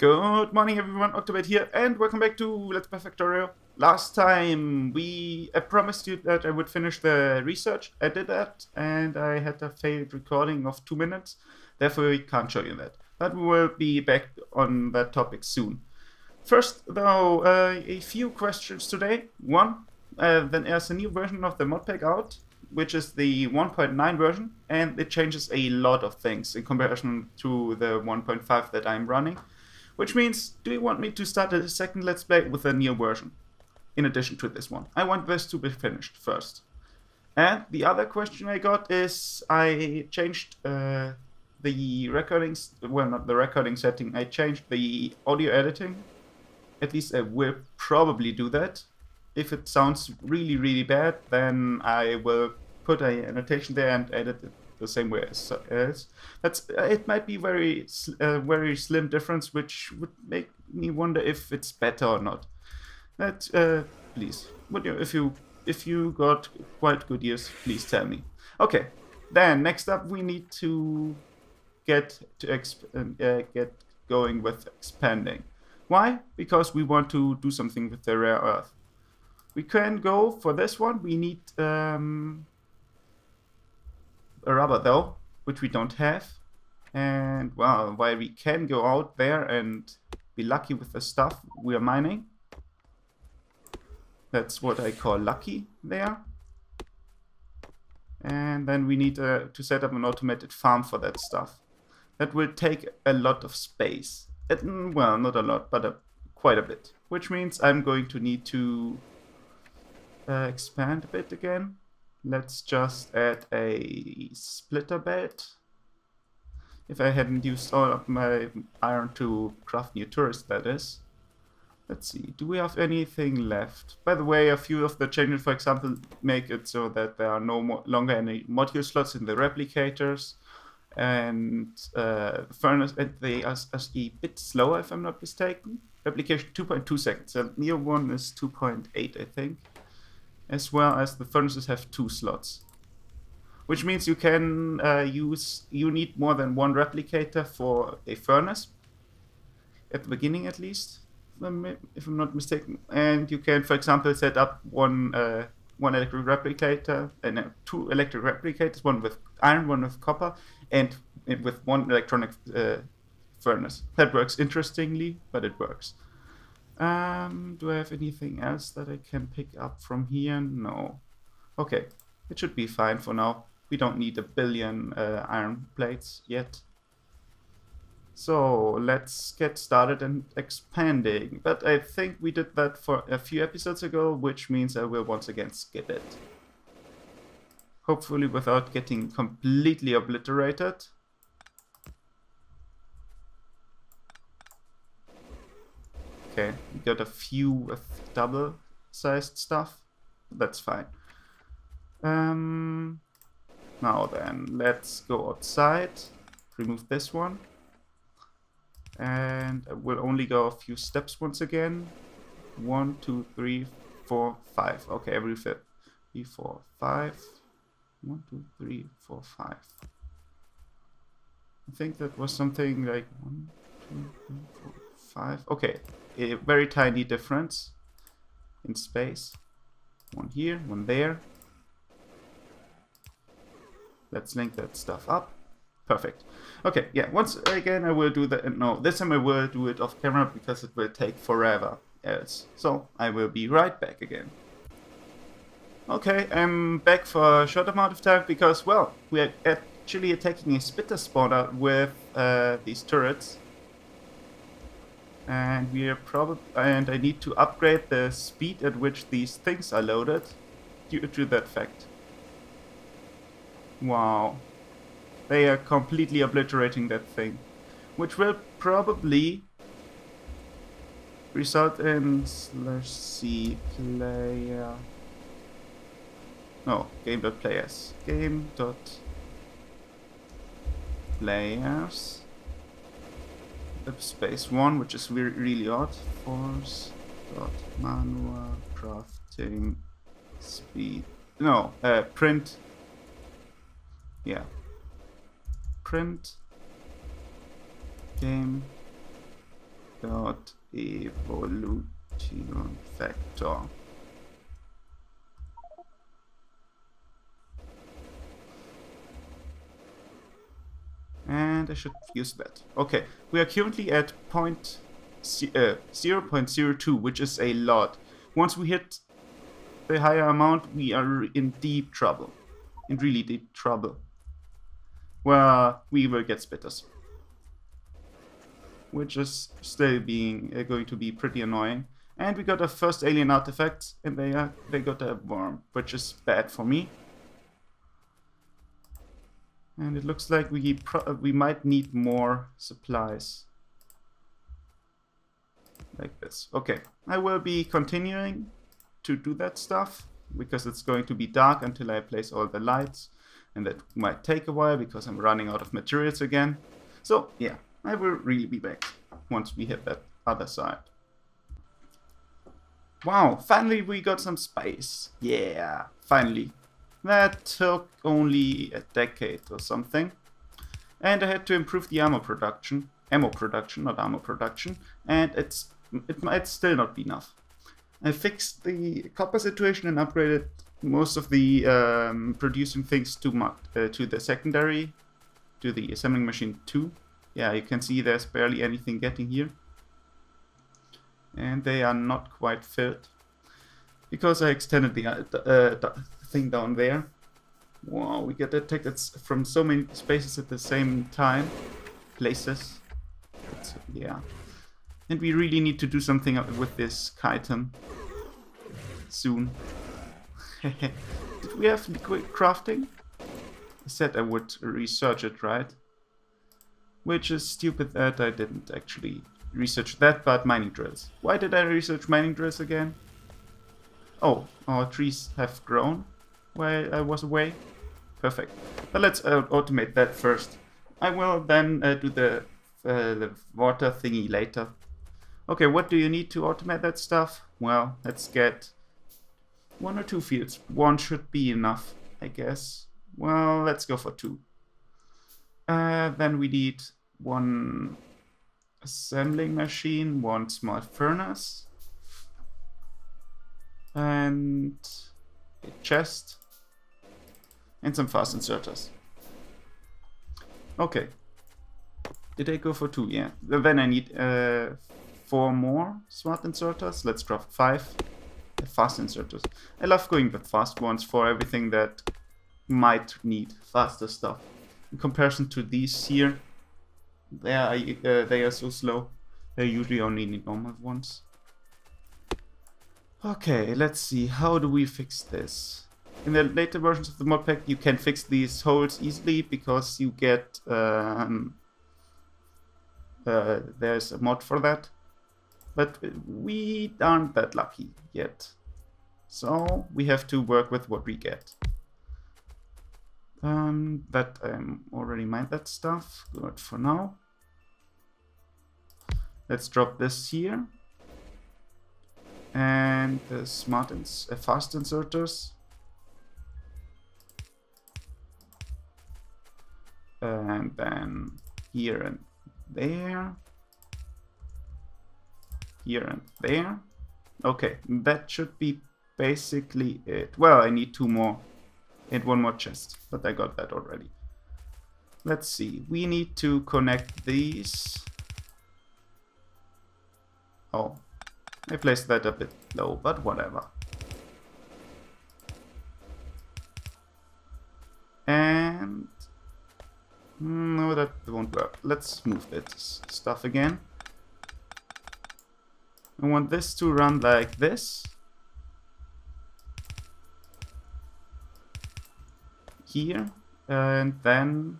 Good morning everyone, Octobyte here, and welcome back to Let's Play Factorio. Last time I promised you that I would finish the research. I did that, and I had a failed recording of 2 minutes, therefore we can't show you that. But we will be back on that topic soon. First though, a few questions today. One, then there's a new version of the modpack out, which is the 1.9 version, and it changes a lot of things in comparison to the 1.5 that I'm running. Which means, do you want me to start a second Let's Play with a new version, in addition to this one? I want this to be finished first. And the other question I got is, I changed the recordings, well, not the recording setting, I changed the audio editing. At least I will probably do that. If it sounds really, really bad, then I will put an annotation there and edit it the same way as it might be very slim difference, which would make me wonder if it's better or not. That please, would you, if you got quite good ears, please tell me. Okay, then next up we need to get going with expanding. Why? Because we want to do something with the rare earth. We can go for this one. We need a rubber though, which we don't have. And well, while we can go out there and be lucky with the stuff we are mining, that's what I call lucky there. And then we need to set up an automated farm for that stuff. That will take a lot of space. Well, not a lot, but quite a bit. Which means I'm going to need to expand a bit again. Let's just add a splitter bed. If I hadn't used all of my iron to craft new turrets, that is. Let's see, do we have anything left? By the way, a few of the changes, for example, make it so that there are no longer any module slots in the replicators. And furnace, and they are a bit slower, if I'm not mistaken. Replication 2.2 seconds, and Neo one is 2.8, I think. As well as the furnaces have 2 slots. Which means you can you need more than one replicator for a furnace. At the beginning at least, if I'm not mistaken. And you can, for example, set up one electric replicator, and 2 electric replicators, one with iron, one with copper, and with one electronic furnace. That works interestingly, but it works. Do I have anything else that I can pick up from here? No. Okay, it should be fine for now. We don't need a billion iron plates yet. So let's get started and expanding. But I think we did that for a few episodes ago, which means I will once again skip it. Hopefully without getting completely obliterated. Okay, we got a few of double-sized stuff. That's fine. Now then, let's go outside. Remove this one. And we'll only go a few steps once again. 1, 2, 3, 4, 5. Okay, every 3, 4, 5. 1, 2, 3, 4, 5. I think that was something like 1, 2, 3, 4, 5. Okay, a very tiny difference in space. One here, one there. Let's link that stuff up. Perfect. Okay, yeah, once again I will do that. No, this time I will do it off camera because it will take forever else. So I will be right back again. Okay, I'm back for a short amount of time because, well, we are actually attacking a spitter spawner with these turrets. And we are I need to upgrade the speed at which these things are loaded due to that fact. Wow. They are completely obliterating that thing. Which will probably result in /c player. No, game.players. Game.players. Space 1, which is really odd. Force dot manual crafting speed. No, print. Yeah. Print game dot evolution factor. And I should use that. Okay, we are currently at 0.02, which is a lot. Once we hit the higher amount, we are in deep trouble. In really deep trouble. Well, we will get spitters. Which is still going to be pretty annoying. And we got a first alien artifact, and they got a worm, which is bad for me. And it looks like we might need more supplies. Like this. Okay, I will be continuing to do that stuff, because it's going to be dark until I place all the lights. And that might take a while, because I'm running out of materials again. So, yeah, I will really be back once we hit that other side. Wow, finally we got some space. Yeah, finally. That took only a decade or something. And I had to improve the ammo production. Ammo production, not armor production. And it might still not be enough. I fixed the copper situation and upgraded most of the producing things to the secondary, to the assembling machine 2. Yeah, you can see there's barely anything getting here. And they are not quite filled. Because I extended the thing down there. Wow, we get attacked from so many spaces at the same time. Places. Yeah. And we really need to do something with this chitin. Soon. Did we have liquid crafting? I said I would research it, right? Which is stupid that I didn't actually research that, but mining drills. Why did I research mining drills again? Oh, our trees have grown while I was away. Perfect. But let's automate that first. I will then do the water thingy later. Okay, what do you need to automate that stuff? Well, let's get 1 or 2 fields. 1 should be enough, I guess. Well, let's go for 2. Then we need 1 assembling machine, 1 small furnace, and a chest, and some fast inserters. Okay. Did I go for 2? Yeah. Then I need 4 more smart inserters. Let's craft 5 fast inserters. I love going with fast ones for everything that might need faster stuff. In comparison to these here, they are so slow. They usually only need normal ones. Okay, let's see. How do we fix this? In the later versions of the mod pack, you can fix these holes easily because you get there's a mod for that. But we aren't that lucky yet. So we have to work with what we get. That already mined that stuff. Good for now. Let's drop this here. And the fast inserters. And then here and there. Here and there. Okay, that should be basically it. Well, I need 2 more and 1 more chest, but I got that already. Let's see, we need to connect these. Oh, I placed that a bit low, but whatever. And no, that won't work. Let's move this stuff again. I want this to run like this. Here. And then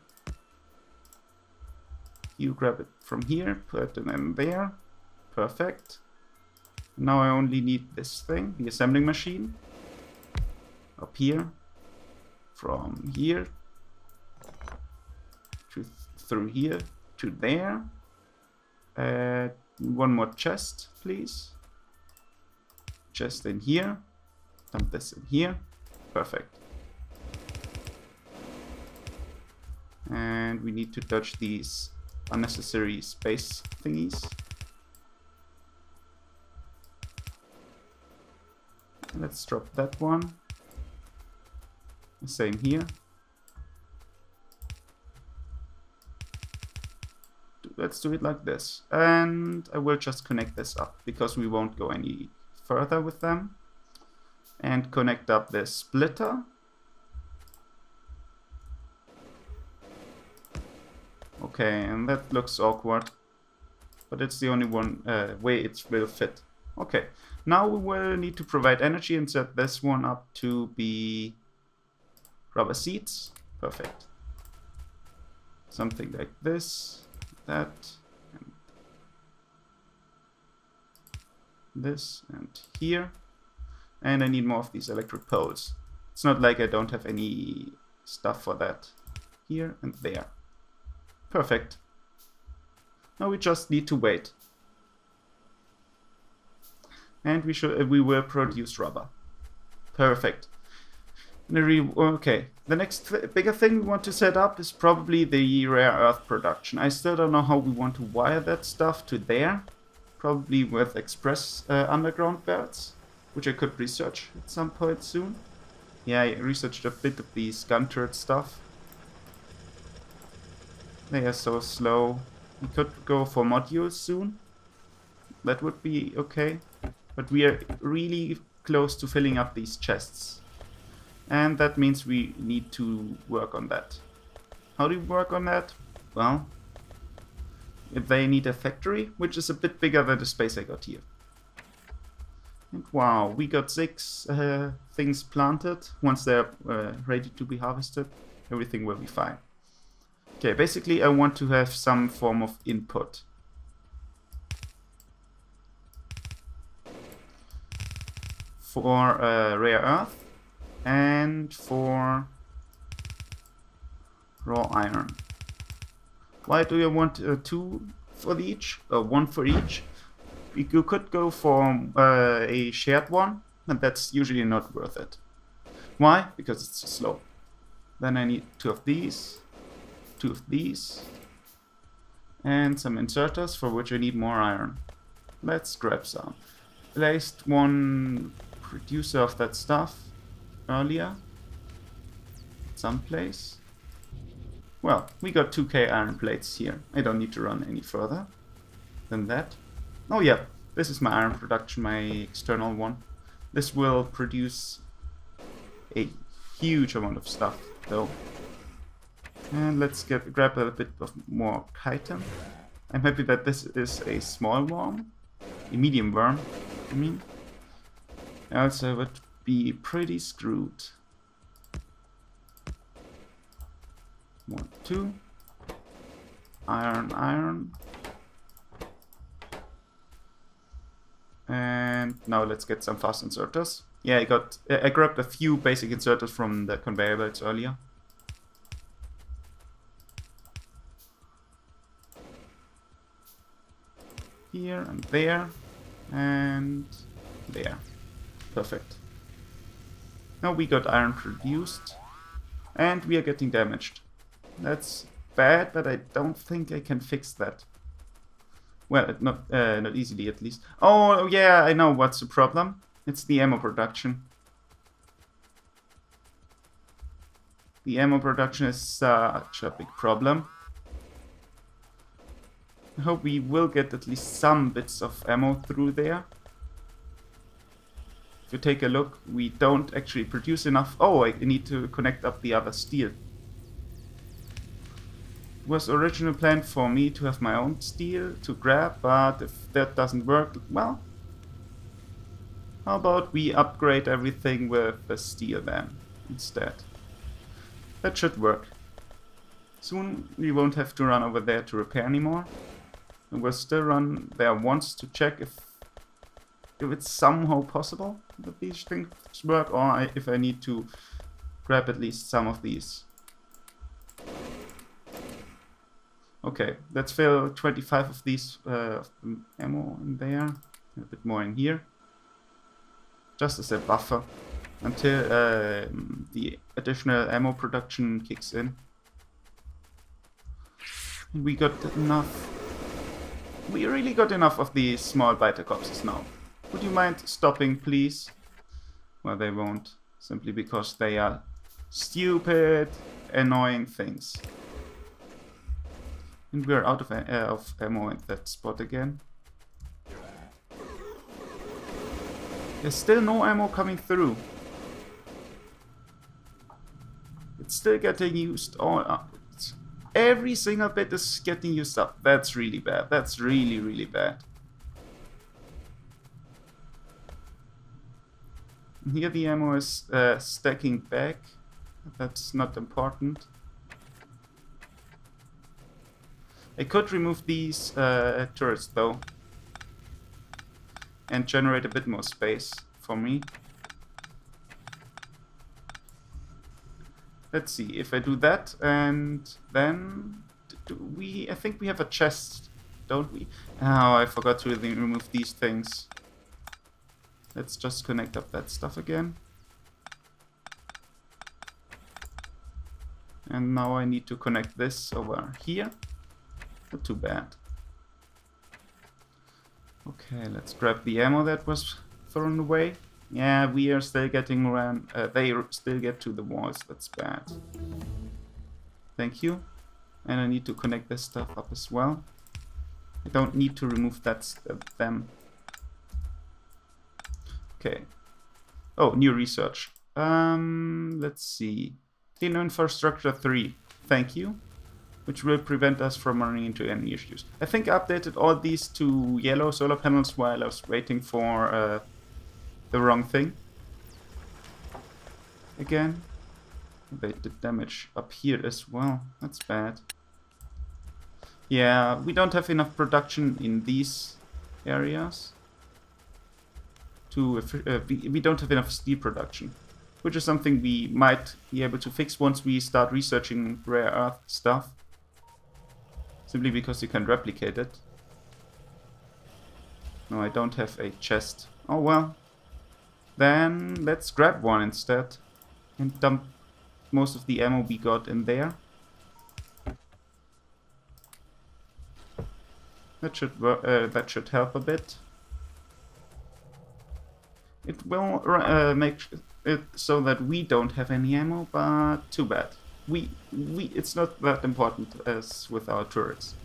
you grab it from here, put it in there. Perfect. Now I only need this thing, the assembling machine. Up here. From here. Through here to there. 1 more chest, please. Chest in here. Dump this in here. Perfect. And we need to dodge these unnecessary space thingies. Let's drop that one. Same here. Let's do it like this. And I will just connect this up because we won't go any further with them. And connect up this splitter. Okay, and that looks awkward. But it's the only one way it will fit. Okay, now we will need to provide energy and set this one up to be rubber seats. Perfect. Something like this, that, and this, and here. And I need more of these electric poles. It's not like I don't have any stuff for that. Here and there. Perfect. Now we just need to wait. And we will produce rubber. Perfect. Okay, the next bigger thing we want to set up is probably the rare earth production. I still don't know how we want to wire that stuff to there. Probably with express underground belts, which I could research at some point soon. Yeah, I researched a bit of these gun turret stuff. They are so slow. We could go for modules soon. That would be okay. But we are really close to filling up these chests. And that means we need to work on that. How do we work on that? Well, if they need a factory, which is a bit bigger than the space I got here. And wow, we got 6 things planted. Once they're ready to be harvested, everything will be fine. Okay, basically I want to have some form of input. For rare earth and for raw iron. Why do you want 2 for each? 1 for each? You could go for a shared one, but that's usually not worth it. Why? Because it's slow. Then I need 2 of these, 2 of these, and some inserters for which I need more iron. Let's grab some. Placed 1 producer of that stuff earlier, someplace. Well, we got 2k iron plates here. I don't need to run any further than that. Oh yeah, this is my iron production, my external one. This will produce a huge amount of stuff though. And let's grab a bit of more chitin. I'm happy that this is a small worm, a medium worm, I mean. Else I would be pretty screwed. 1, 2. Iron, iron. And now let's get some fast inserters. Yeah, I grabbed a few basic inserters from the conveyor belts earlier. Here and there and there. Perfect. Now we got iron produced and we are getting damaged. That's bad, but I don't think I can fix that. Well, not easily at least. Oh yeah, I know what's the problem. It's the ammo production. The ammo production is such a big problem. I hope we will get at least some bits of ammo through there. If you take a look, we don't actually produce enough. Oh, I need to connect up the other steel. It was originally planned for me to have my own steel to grab, but if that doesn't work, well, how about we upgrade everything with the steel then instead? That should work. Soon we won't have to run over there to repair anymore. And we'll still run there once to check if it's somehow possible that these things work, or if I need to grab at least some of these. Okay, let's fill 25 of these ammo in there, a bit more in here, just as a buffer until the additional ammo production kicks in. And we got enough. We really got enough of these small biter corpses now. Would you mind stopping, please? Well, they won't. Simply because they are stupid, annoying things. And we're out of ammo at that spot again. There's still no ammo coming through. It's still getting used all up. Every single bit is getting used up. That's really bad. That's really, really bad. And here the ammo is stacking back. That's not important. I could remove these turrets though. And generate a bit more space for me. Let's see, if I do that, and then I think we have a chest, don't we? Oh, I forgot to remove these things. Let's just connect up that stuff again. And now I need to connect this over here. Not too bad. Okay, let's grab the ammo that was thrown away. Yeah, we are still getting around. They still get to the walls. That's bad. Thank you. And I need to connect this stuff up as well. I don't need to remove them. Okay. Oh, new research. Let's see. TNO Infrastructure 3. Thank you. Which will prevent us from running into any issues. I think I updated all these to yellow solar panels while I was waiting for the wrong thing. Again. They did damage up here as well. That's bad. Yeah, we don't have enough production in these areas. We don't have enough steel production. Which is something we might be able to fix once we start researching rare earth stuff. Simply because you can replicate it. No, I don't have a chest. Oh well. Then let's grab one instead. And dump most of the ammo we got in there. That should help a bit. It will make it so that we don't have any ammo, but too bad. It's not that important as with our turrets.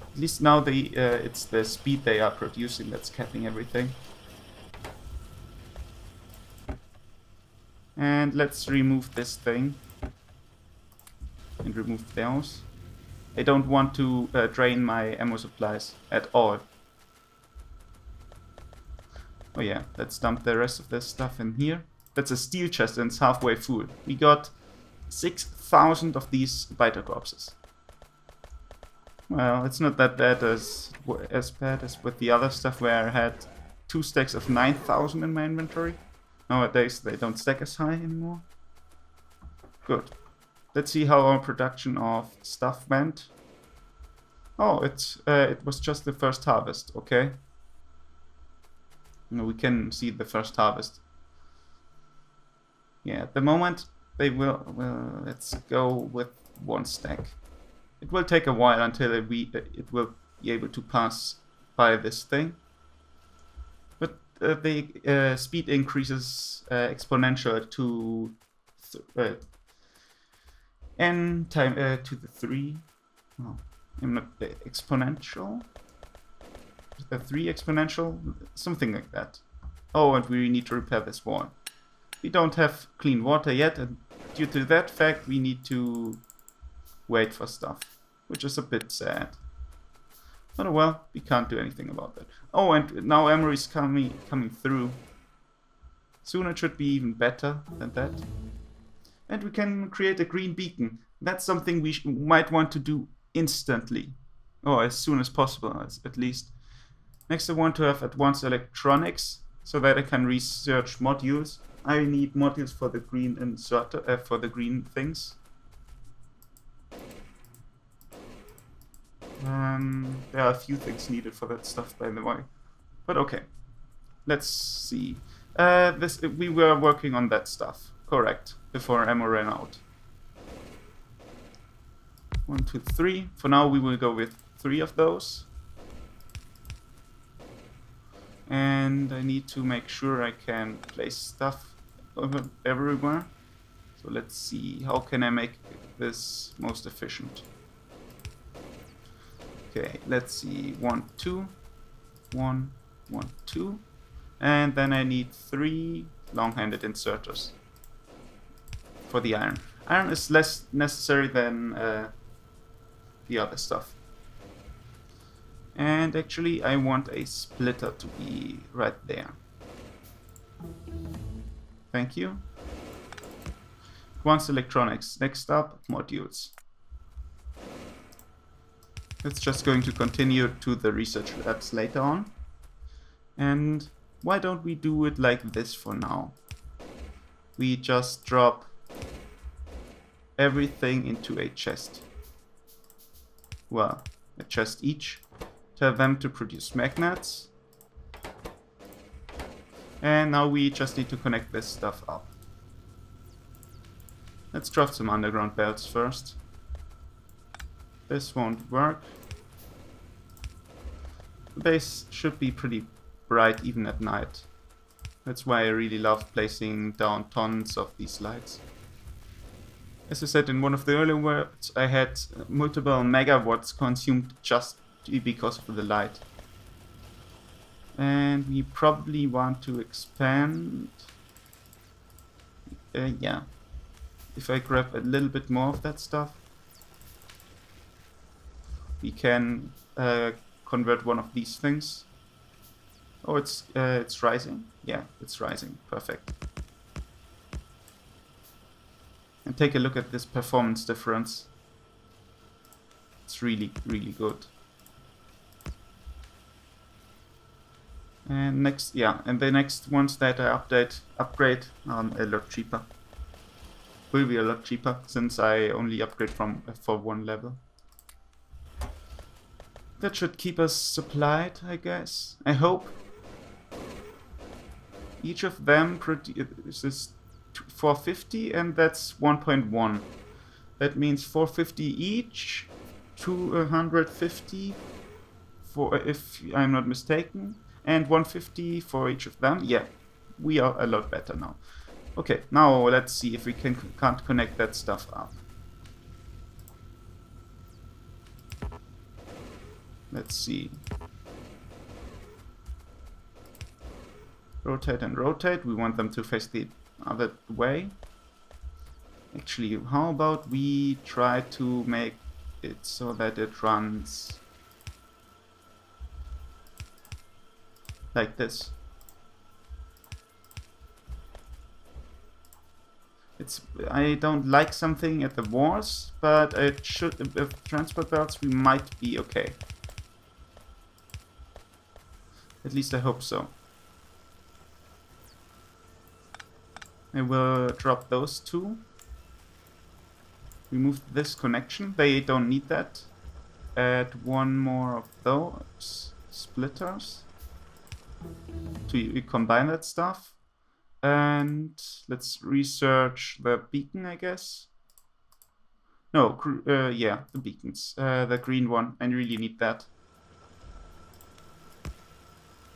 At least now it's the speed they are producing that's capping everything. And let's remove this thing. And remove those. I don't want to drain my ammo supplies at all. Oh yeah, let's dump the rest of this stuff in here. That's a steel chest and it's halfway full. We got 6,000 of these biter corpses. Well, it's not that bad as bad as with the other stuff where I had 2 stacks of 9,000 in my inventory. Nowadays they don't stack as high anymore. Good. Let's see how our production of stuff went. Oh, it was just the first harvest, okay. We can see the first harvest. Yeah, at the moment they will. Well, let's go with 1 stack. It will take a while until it will be able to pass by this thing. But the speed increases exponential to n time to the 3. Oh, I'm not exponential. 3 exponential, something like that. Oh, and we need to repair this wall. We don't have clean water yet, and due to that fact, we need to wait for stuff, which is a bit sad. But oh well, we can't do anything about that. Oh, and now Emery is coming through. Soon it should be even better than that. And we can create a green beacon. That's something we might want to do instantly, or as soon as possible, at least. Next, I want to have advanced electronics, so that I can research modules. I need modules for the green inserter, for the green things. There are a few things needed for that stuff, by the way. But okay, let's see. We were working on that stuff, correct? Before ammo ran out. 1, 2, 3. For now, we will go with 3 of those. And I need to make sure I can place stuff everywhere. So let's see, how can I make this most efficient? Okay, let's see, 1, 2, 1, 1, 2. And then I need 3 long-handed inserters for the iron. Iron is less necessary than the other stuff. And actually I want a splitter to be right there. Thank you. Advanced electronics. Next up, modules. It's just going to continue to the research labs later on. And why don't we do it like this for now? We just drop everything into a chest. Well, a chest each. Tell them to produce magnets. And now we just need to connect this stuff up. Let's craft some underground belts first. This won't work. The base should be pretty bright even at night. That's why I really love placing down tons of these lights. As I said in one of the earlier words, I had multiple megawatts consumed just because of the light. And we probably want to expand. Yeah. If I grab a little bit more of that stuff, we can convert one of these things. Oh, it's rising. Yeah, it's rising. Perfect. And take a look at this performance difference. It's really, really good. And next, yeah, and the next ones that I upgrade a lot cheaper. Will be a lot cheaper since I only upgrade for one level. That should keep us supplied, I guess. I hope. Each of them produces 450, and that's 1.1. That means 450 each, 250 for, if I'm not mistaken, and 150 for each of them. Yeah, we are a lot better now. Okay, now let's see if we can't connect that stuff up. Let's see. Rotate and rotate. We want them to face the other way. Actually, how about we try to make it so that it runs like this. I don't like something at the walls, but it should, with transport belts we might be okay. At least I hope so. I will drop those two. Remove this connection. They don't need that. Add one more of those splitters to combine that stuff. And let's research the beacon, I guess. No, yeah, the beacons. The green one. I really need that.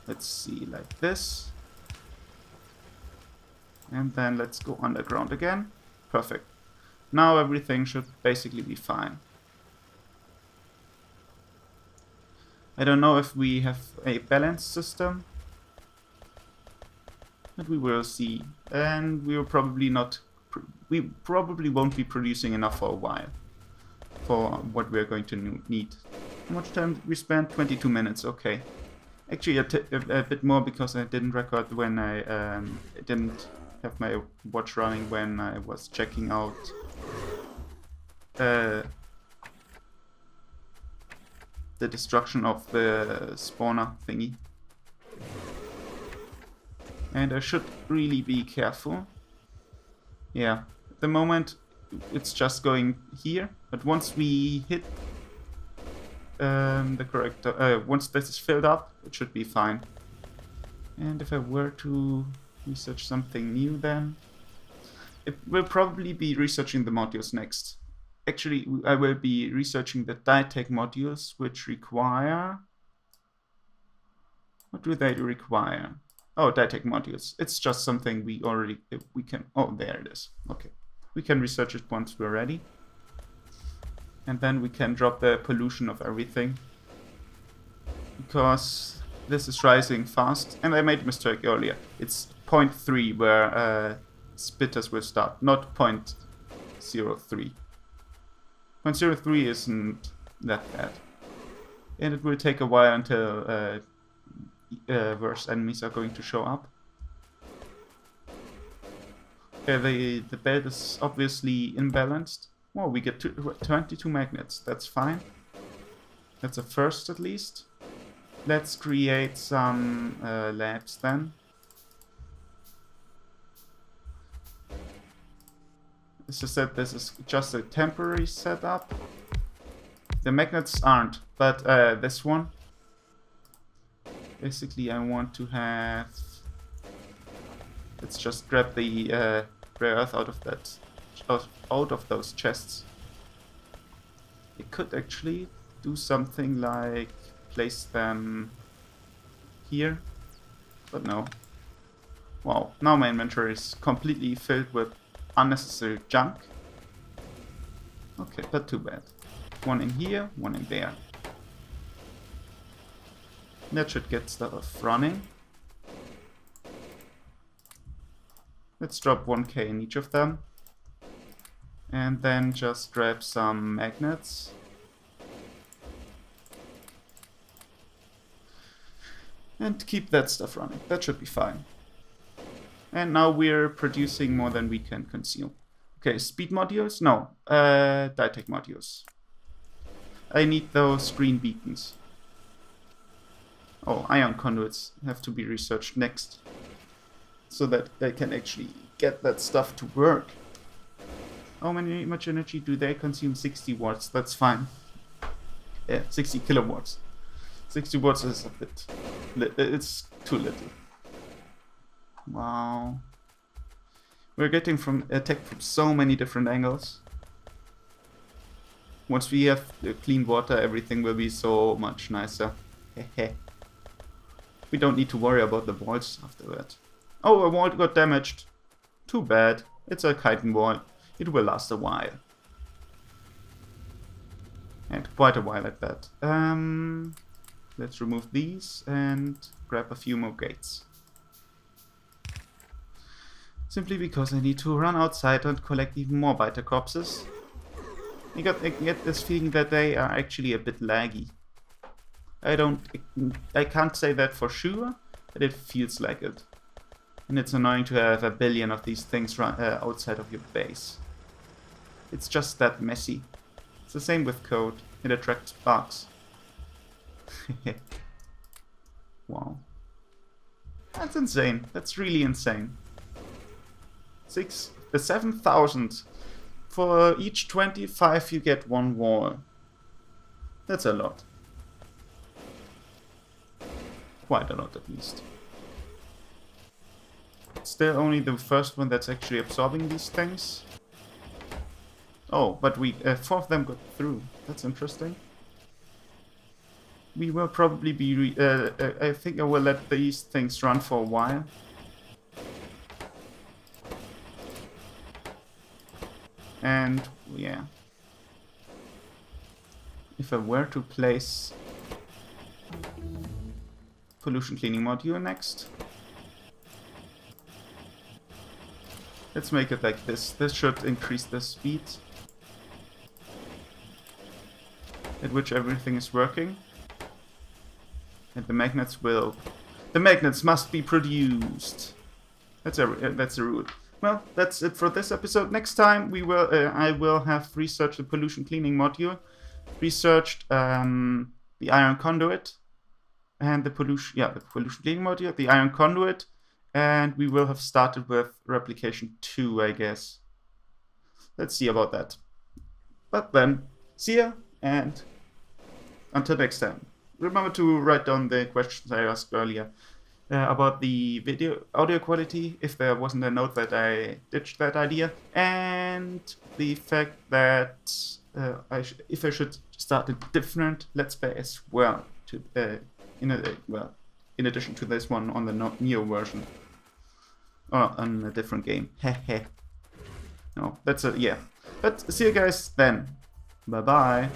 Let's see, like this. And then let's go underground again. Perfect. Now everything should basically be fine. I don't know if we have a balanced system, but we will see. And we probably won't be producing enough for a while for what we're going to need. How much time did we spend? 22 minutes. Okay. Actually, a bit more because I didn't record when I didn't have my watch running when I was checking out the destruction of the spawner thingy. And I should really be careful. Yeah, at the moment it's just going here, but once we hit the correct, once this is filled up, it should be fine. And if I were to research something new, then it will probably be researching the modules next. Actually, I will be researching the die-tech modules, which require What do they require? Oh, DieTech modules. It's just something we already... we can... Oh, there it is. Okay. We can research it once we're ready. And then we can drop the pollution of everything. Because this is rising fast. And I made a mistake earlier. It's 0.3 where spitters will start, not 0.03. 0.03 isn't that bad. And it will take a while until worse enemies are going to show up. The belt is obviously imbalanced. Well, we get 22 magnets. That's fine. That's a first at least. Let's create some labs then. As I said, this is just a temporary setup. The magnets aren't, but this one. Basically, I want to have... Let's just grab the rare earth out of that, out of those chests. It could actually do something like place them here, but no. Wow, now my inventory is completely filled with unnecessary junk. Okay, but too bad. One in here, one in there. That should get stuff running. Let's drop 1k in each of them. And then just grab some magnets. And keep that stuff running. That should be fine. And now we're producing more than we can consume. Okay, speed modules? No. DieTech modules. I need those green beacons. Oh, ion conduits have to be researched next. So that they can actually get that stuff to work. How much energy do they consume? 60 watts, that's fine. Yeah, 60 kilowatts. 60 watts is a bit... it's too little. Wow. We're getting attacked from so many different angles. Once we have clean water, everything will be so much nicer. We don't need to worry about the walls after that. Oh, a wall got damaged. Too bad. It's a chitin wall. It will last a while. And quite a while at that. Let's remove these and grab a few more gates. Simply because I need to run outside and collect even more biter corpses. I get this feeling that they are actually a bit laggy. I can't say that for sure, but it feels like it. And it's annoying to have a billion of these things run outside of your base. It's just that messy. It's the same with code. It attracts bugs. Wow. That's insane. That's really insane. 7,000. For each 25 you get one wall. That's a lot. Quite a lot at least. Still only the first one that's actually absorbing these things. Oh, but we 4 of them got through. That's interesting. We will probably be... I think I will let these things run for a while. And, yeah. If I were to place pollution cleaning module next. Let's make it like this. This should increase the speed at which everything is working. And the magnets will... The magnets must be produced! That's the rule. Well, that's it for this episode. Next time we will, I will have researched the pollution cleaning module, researched the iron conduit, and the pollution cleaning module, the iron conduit, and we will have started with replication 2, I guess. Let's see about that. But then, see ya, and until next time. Remember to write down the questions I asked earlier. About the audio quality, if there wasn't a note that I ditched that idea, and the fact that if I should start a different Let's Play as well, in addition to this one on the Neo version. Or on a different game. Heh. No, that's a, yeah. But see you guys then. Bye bye.